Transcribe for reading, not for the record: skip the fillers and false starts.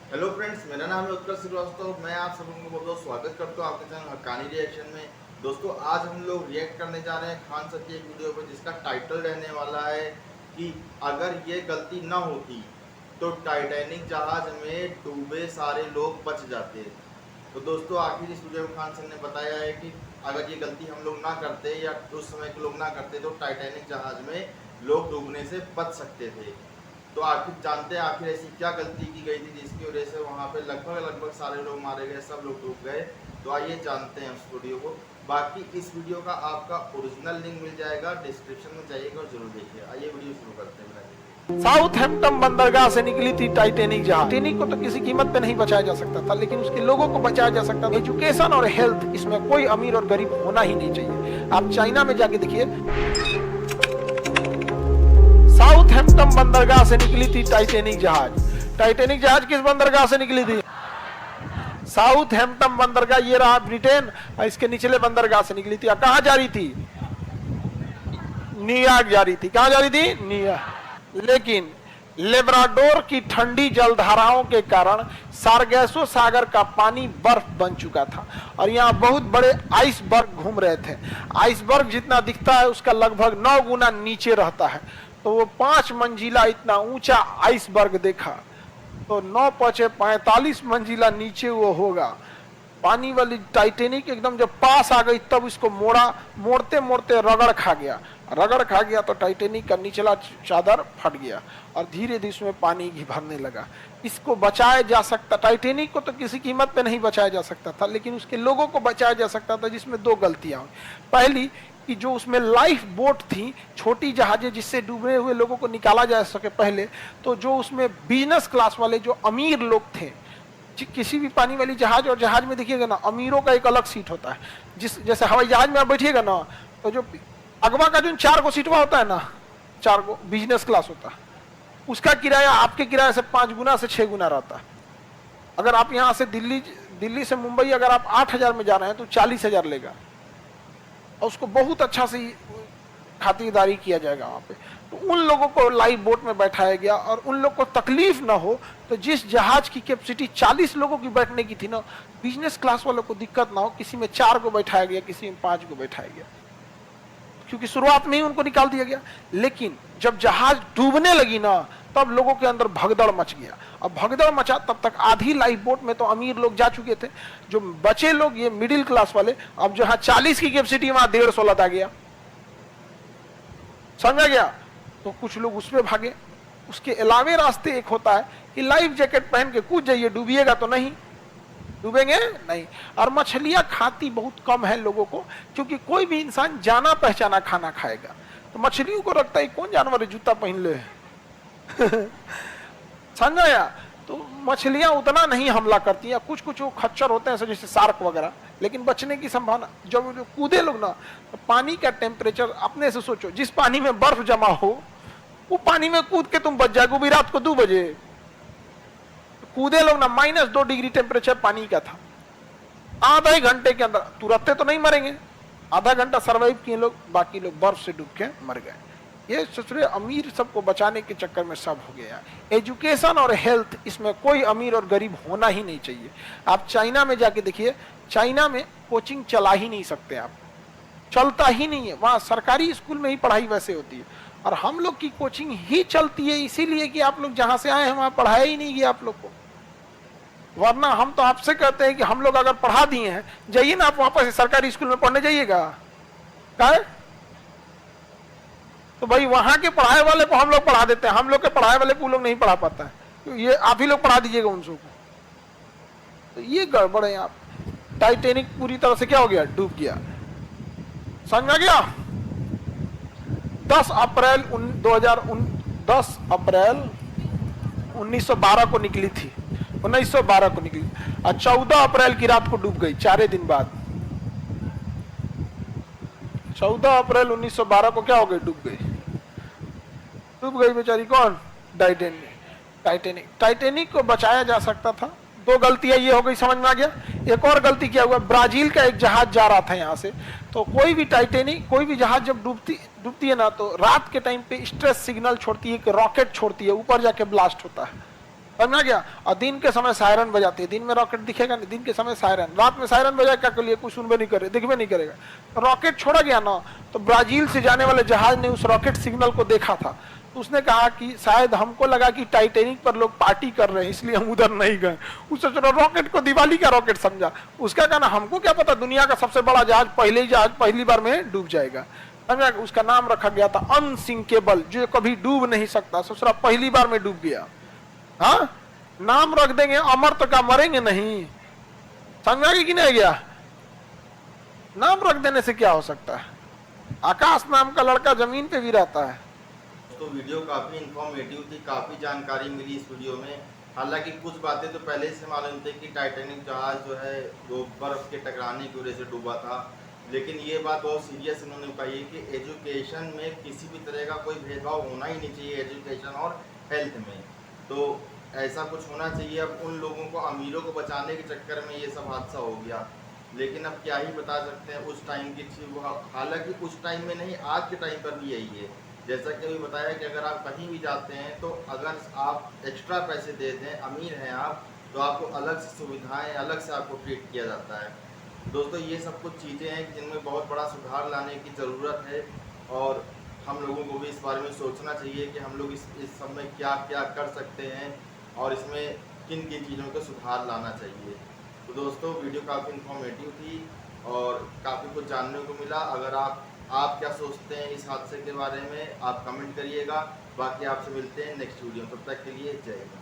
Hello friends, मेरा नाम है उत्कर्ष श्रीवास्तव। मैं आप सबको बहुत बहुत स्वागत करता हूँ आपके चैनल हक्कानी रिएक्शन में। दोस्तों, आज हम लोग रिएक्ट करने जा रहे हैं खान सर की एक वीडियो पर, जिसका टाइटल रहने वाला है कि अगर ये गलती ना होती तो टाइटैनिक जहाज में डूबे सारे लोग बच जाते। तो दोस्तों, आखिर इस वीडियो में खान सर ने बताया है कि अगर ये गलती हम लोग ना करते या उस समय के लोग ना करते तो टाइटैनिक जहाज में लोग डूबने से बच सकते थे। तो आखिर जानते हैं आखिर ऐसी क्या गलती की गई थी जिसकी वजह से वहाँ पे लगभग सारे लोग मारे गए, सब लोग डूब गए। तो आइए जानते हैं उस वीडियो को। बाकी इस वीडियो का आपका ओरिजिनल लिंक मिल जाएगा, डिस्क्रिप्शन में जाइएगा और जरूर देखिए। आइए वीडियो शुरू करते हैं। साउथहैम्पटन बंदरगाह से निकली थी टाइटैनिक जहाज। टाइटैनिक को तो किसी कीमत पे नहीं बचाया जा सकता था, लेकिन उसके लोगों को बचाया जा सकता था। एजुकेशन और हेल्थ, इसमें कोई अमीर और गरीब होना ही नहीं चाहिए। आप चाइना में जाके देखिए, साउथहैम्पटन बंदरगाह से निकली थी टाइटैनिक जहाज। टाइटैनिक जहाज किस बंदरगाह से निकली थी? साउथहैम्पटन बंदरगाह, ये रहा ब्रिटेन। इसके निचले बंदरगाह से निकली थी। कहाँ जा रही थी? न्यूयॉर्क जा रही थी। कहाँ जा रही थी? न्यूयॉर्क। लेकिन लेब्राडोर की ठंडी जलधाराओं के कारण सारगैसो सागर का पानी बर्फ बन चुका था और यहाँ बहुत बड़े आइसबर्ग घूम रहे थे। आइसबर्ग जितना दिखता है उसका लगभग 9 गुना नीचे रहता है। तो वो 5 मंजिला इतना ऊंचा आइसबर्ग देखा, तो 9 पचे 45 मंजिला नीचे वो होगा। पानी वाली टाइटैनिक एकदम जब पास आ गई तब इसको मोड़ते मोड़ते रगड़ खा गया तो टाइटैनिक का निचला चादर फट गया और धीरे धीरे इसमें पानी भरने लगा। इसको बचाया जा सकता, टाइटैनिक को तो किसी कीमत पे नहीं बचाया जा सकता था, लेकिन उसके लोगों को बचाया जा सकता था, जिसमें 2 गलतियां हुई। पहली कि जो उसमें लाइफ बोट थी, छोटी जहाजें जिससे डूबे हुए लोगों को निकाला जा सके पहले, तो जो उसमें बिजनेस क्लास वाले जो अमीर लोग थे, किसी भी पानी वाली जहाज और जहाज में देखिएगा ना, अमीरों का एक अलग सीट होता है। जैसे हवाई जहाज में आप बैठिएगा ना, तो जो अगवा का जो 4 गो सीटवा होता है ना, 4 गो बिजनेस क्लास होता है, उसका किराया आपके किराए से 5 गुना से 6 गुना रहता है। अगर आप यहाँ से दिल्ली से मुंबई अगर आप 8,000 में जा रहे हैं तो 40,000 लेगा और उसको बहुत अच्छा से खातिरदारी किया जाएगा वहाँ पे। तो उन लोगों को लाइफ बोट में बैठाया गया और उन लोग को तकलीफ ना हो, तो जिस जहाज की कैपेसिटी 40 लोगों की बैठने की थी ना, बिजनेस क्लास वालों को दिक्कत ना हो, किसी में 4 को बैठाया गया, किसी में 5 को बैठाया गया, क्योंकि शुरुआत में ही उनको निकाल दिया गया। लेकिन जब जहाज डूबने लगी ना, तब लोगों के अंदर भगदड़ मच गया। अब भगदड़ मचा तब तक आधी लाइफ बोट में तो अमीर लोग जा चुके थे, जो बचे लोग ये मिडिल क्लास वाले, अब जहां 40 की कैपेसिटी वहां 150 लदा गया, समझा गया? तो कुछ लोग उसमें भागे। उसके अलावे रास्ते एक होता है कि लाइफ जैकेट पहन के कूद जाइए, डूबिएगा तो नहीं, डूबेंगे नहीं। और मछलियां खाती बहुत कम है लोगों को, क्योंकि कोई भी इंसान जाना पहचाना खाना खाएगा, तो मछलियों को रखता है कौन जानवर है जूता पहन ले समझा या? तो मछलियां उतना नहीं हमला करती हैं। कुछ कुछ वो खच्चर होते हैं जैसे शार्क वगैरह, लेकिन बचने की संभावना। जब जो कूदे लोग ना, तो पानी का टेम्परेचर अपने से सोचो, जिस पानी में बर्फ जमा हो वो पानी में कूद के तुम बच जाओगे भी। रात को 2 बजे कूदे लोग ना, -2 डिग्री टेम्परेचर पानी का था। आधा ही घंटे के अंदर, तुरंत तो नहीं मरेंगे, आधा घंटा सर्वाइव किए लोग, बाकी लोग बर्फ से डूब के मर गए। ये ससुरे अमीर सबको बचाने के चक्कर में सब हो गया। एजुकेशन और हेल्थ, इसमें कोई अमीर और गरीब होना ही नहीं चाहिए। आप चाइना में जाके देखिए, चाइना में कोचिंग चला ही नहीं सकते आप, चलता ही नहीं है। वहाँ सरकारी स्कूल में ही पढ़ाई वैसे होती है, और हम लोग की कोचिंग ही चलती है, इसीलिए कि आप लोग जहाँ से आए हैं वहाँ पढ़ाया ही नहीं गया आप लोग को। वरना हम तो आपसे कहते हैं कि हम लोग अगर पढ़ा दिए हैं, जाइए ना आप वापस सरकारी स्कूल में पढ़ने जाइएगा। क्या है? तो भाई वहां के पढ़ाए वाले को हम लोग पढ़ा देते हैं, हम लोग के पढ़ाए वाले को लोग नहीं पढ़ा पाता है, तो ये आप ही लोग पढ़ा दीजिएगा उन सबको। तो ये गड़बड़ है। आप टाइटैनिक पूरी तरह से क्या हो गया? डूब गया। समझ में आ गया? 10 अप्रैल 1912 को निकली थी, 1912 को निकली और 14 अप्रैल की रात को डूब गई, 4 दिन बाद। 14 अप्रैल 1912 को क्या हो गई? डूब गई बेचारी। कौन? टाइटैनिक को बचाया जा सकता था। 2 गलतियां ये हो गई, समझ में आ गया? एक और गलती क्या हुआ, ब्राजील का एक जहाज जा रहा था यहाँ से, तो कोई भी जहाज जब डूबती है ना, तो रात के टाइम पे स्ट्रेस सिग्नल छोड़ती है, कि रॉकेट छोड़ती है, ऊपर जाके ब्लास्ट होता है। समझ में आ गया। और दिन के समय सायरन बजाते हैं, दिन में रॉकेट दिखेगा नहीं, दिन के समय सायरन, रात में सायरन बजाए क्या के लिए, कुछ सुनबे नहीं करे, दिखबे नहीं करेगा। तो रॉकेट छोड़ा गया ना, तो ब्राजील से जाने वाले जहाज ने उस रॉकेट सिग्नल को देखा था, तो उसने कहा कि शायद हमको लगा कि टाइटैनिक पर लोग पार्टी कर रहे हैं इसलिए हम उधर नहीं गए। उससे चलो रॉकेट को दिवाली का रॉकेट समझा। उसका कहना हमको क्या पता दुनिया का सबसे बड़ा जहाज पहली बार में डूब जाएगा। समझा, उसका नाम रखा गया था अनसिंकेबल, जो कभी डूब नहीं सकता, ससुरा पहली बार में डूब गया। हाँ, नाम रख देंगे अमर तो क्या मरेंगे नहीं, समझा कि नहीं गया। नाम रख देने से क्या हो सकता है, आकाश नाम का लड़का जमीन पे भी रहता है। तो वीडियो काफ़ी इंफॉर्मेटिव थी, काफ़ी जानकारी मिली इस वीडियो में। हालांकि कुछ बातें तो पहले से मालूम थी कि टाइटैनिक जहाज जो है वो बर्फ़ के टकराने की वजह से डूबा था, लेकिन ये बात बहुत सीरियस उन्होंने बताई है कि एजुकेशन में किसी भी तरह का कोई भेदभाव होना ही नहीं चाहिए, एजुकेशन और हेल्थ में। तो ऐसा कुछ होना चाहिए। अब उन लोगों को, अमीरों को बचाने के चक्कर में ये सब हादसा हो गया, लेकिन अब क्या ही बता सकते हैं। उस टाइम की चीज़ वो, हालांकि उस टाइम में नहीं, आज के टाइम पर भी यही है। जैसा कि अभी बताया कि अगर आप कहीं भी जाते हैं तो अगर आप एक्स्ट्रा पैसे दे दें, अमीर हैं आप, तो आपको अलग से सुविधाएं, अलग से आपको ट्रीट किया जाता है। दोस्तों, ये सब कुछ चीज़ें हैं जिनमें बहुत बड़ा सुधार लाने की ज़रूरत है, और हम लोगों को भी इस बारे में सोचना चाहिए कि हम लोग इस सब में क्या क्या कर सकते हैं और इसमें किन किन चीज़ों का सुधार लाना चाहिए। तो दोस्तों, वीडियो काफ़ी इंफॉर्मेटिव थी और काफ़ी कुछ जानने को मिला। अगर आप क्या सोचते हैं इस हादसे के बारे में, आप कमेंट करिएगा। बाकी आपसे मिलते हैं नेक्स्ट वीडियो, तब तक के लिए जय हिंद।